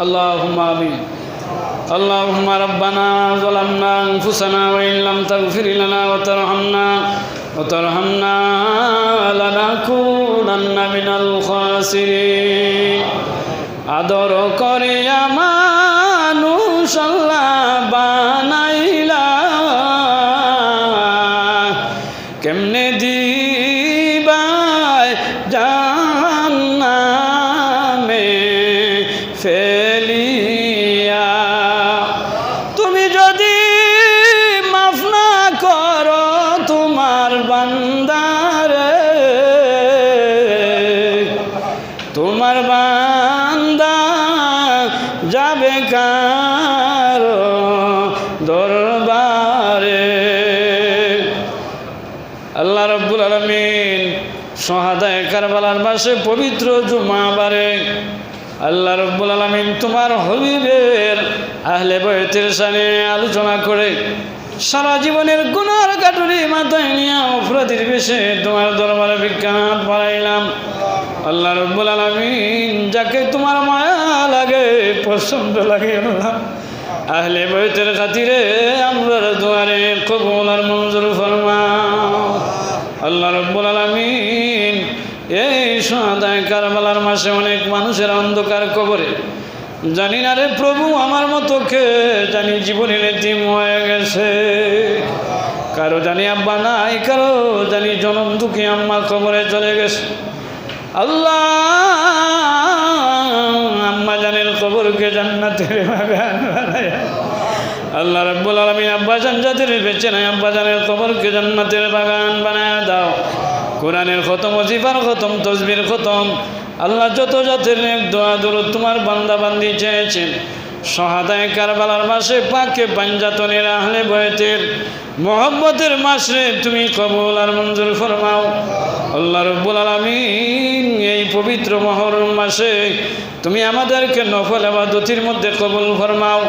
اللهم آمين اللهم ربنا ظلمنا أنفسنا وإن لم تغفر لنا وترحمنا لنكونن من الخاسرين আদর করিয়া মানুষ আল্লাহ বানাইলা কেমনে দিবাই জাহান্নামে ফেলিয়া তুমি যদি মাফ না করো তোমার বান্দারে তোমার বান্দা যাবে কারো দরবারে। আল্লাহ রাব্বুল আলামিন শাহাদায়ে কারবালার মাসে পবিত্র জুমাবারে আল্লাহ রাব্বুল আলামিন তোমার হাবিবের আহলে বাইতের শানে আলোচনা করে সারা জীবনের গুনার কাটুরি মাথায় নিয়ে অপরাধীর বেশে তোমার দরবারে ভিক্ষাত বাড়াইলাম। আল্লাহ রাব্বুল আলামিন যাকে তোমার মায়া লাগে পছন্দ লাগে আল্লাহ আহলে বাইতের খাতিরে আমরার দুয়ারে কবুল আর মঞ্জুর ফরমাও। আল্লাহ রাব্বুল আলামিন এই শাহাদায়ে কারবালার মাসে অনেক মানুষের অন্ধকার কবরে জানি না রে প্রভু আমার মতো কে জানি জীবনের এতিম হয়ে গেছে, কারো জানি আব্বা নাই, কারো জানি জনম দুঃখী আম্মা কবরে চলে গেছে। আল্লাহ আম্মা জানের কবরকে জান্নাতের বাগান বানায়া আল্লাহ রাব্বুল আলামিন আব্বা জান যাদের বেঁচে নাই আব্বা জানের কবরকে জান্নাতের বাগান বানায়া দাও। কোরআনের খতম, ওজিফার খতম, তসবির খতম আল্লাহ যত জাতের নেক দোয়া দরুদ তোমার বান্দা বান্দি চেয়েছেন শাহাদায়ে কারবালার মাসে পাকে পাঞ্জাতনের আহলে বাইতের মোহব্বতের মাসে তুমি কবুল আর মঞ্জুর ফরমাও। আল্লাহ রাব্বুল আলামিন এই পবিত্র মুহররম মাসে তুমি আমাদেরকে নফল ইবাদতের মধ্যে কবুল ফরমাও।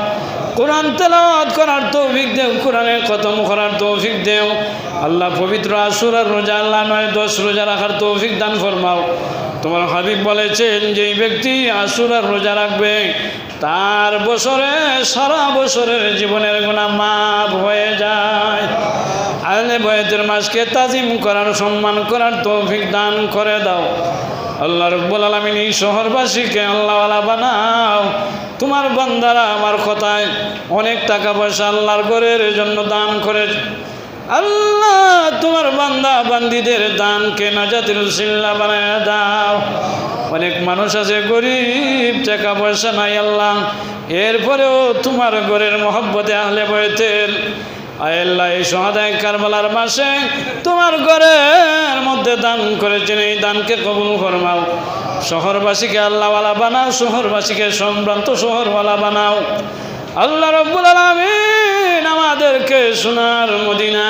কোরআন তেলাওয়াত করার তৌফিক দেও, কোরআনের খতম করার তৌফিক দেও। আল্লাহ পবিত্র আশুরার রোজা আল্লাহ 9-10 রোজা রাখার তৌফিক দান ফরমাও। তোমার হাবিব বলেছেন যেই ব্যক্তি আশুরার রোজা রাখবে তার বছরে সারা বছরের জীবনের গুনাহ মাফ হয়ে যায়। আহলে বাইতের মাসকে তাজিম করার সম্মান করার তৌফিক দান করে দাও। আল্লাহ রাব্বুল আলামিন এই শহরবাসীকে আল্লাহওয়ালা বানাও। তোমার বান্দারা আমার কথায় অনেক টাকা পয়সা আল্লাহর ঘরের জন্য দান করে আল্লাহ তোমার বান্দা বান্দিদের দানকে নাজাতের উসিলা বানায় দাও। অনেক মানুষ আছে গরিব, টাকা পয়সা নাই আল্লাহ, এরপরেও তোমার ঘরের মহব্বতে আহলে বাইতের আল্লাহ এই শাহাদায়ে কারবালার মাসে তোমার ঘরের মধ্যে দান করেছেন, এই দানকে কবুল ফরমাও। শহরবাসীকে আল্লাহওয়ালা বানাও, শহরবাসীকে সম্ভ্রান্ত শহরওয়ালা বানাও। আল্লাহ রাব্বুল আলামিন আমাদেরকে সোনার মদিনা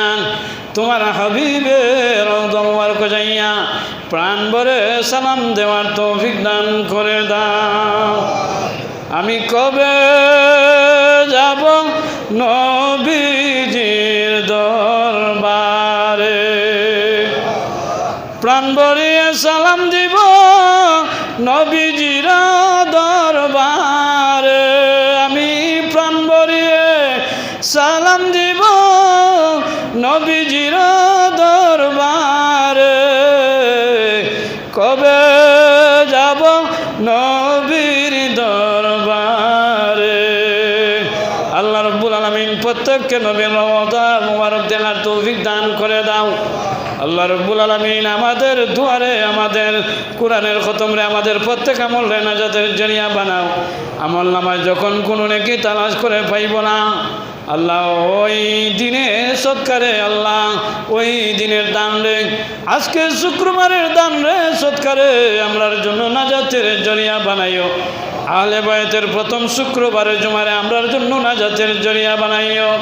তোমার হাবিবের রওজা মুবারক যাইয়া প্রাণ ভরে সালাম দেওয়ার তৌফিক দান করে দাও। আমি কবে যাব নবীজির দরবারে, প্রাণ ভরিয়ে সালাম দিব নবীজির দরবারে। আমি প্রাণ ভরিয়ে সালাম দিব নবীজির দরবারে। কবে যাব নবীর দরবারে। আল্লাহ রাব্বুল আলামিন প্রত্যেককে নবীর রওজা মুবারক দেখার তৌফিক দান করে দাও। আল্লাহ রাব্বুল আলামিন আমাদের দুয়ারে আমাদের কোরআনের খতমরে আমাদের প্রত্যেক আমল রে নাজাতের জরিয়া বানাও। আমল নামায় যখন কোনো নেকি তালাশ করে পাইব না আল্লাহ ওই দিনে সৎকারে আল্লাহ ওই দিনের দান রে আজকে শুক্রবারের দান রে সৎকারে আমরার জন্য নাজাতের জরিয়া বানাইও। আহলে বাইতের প্রথম শুক্রবারের জুমারে আমরার জন্য নাজাতের জরিয়া বানাইও।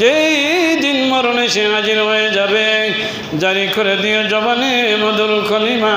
যেই দিন মরণে সে হাজির হয়ে যাবে জারি করে দিও জবানে মধুর কলিমা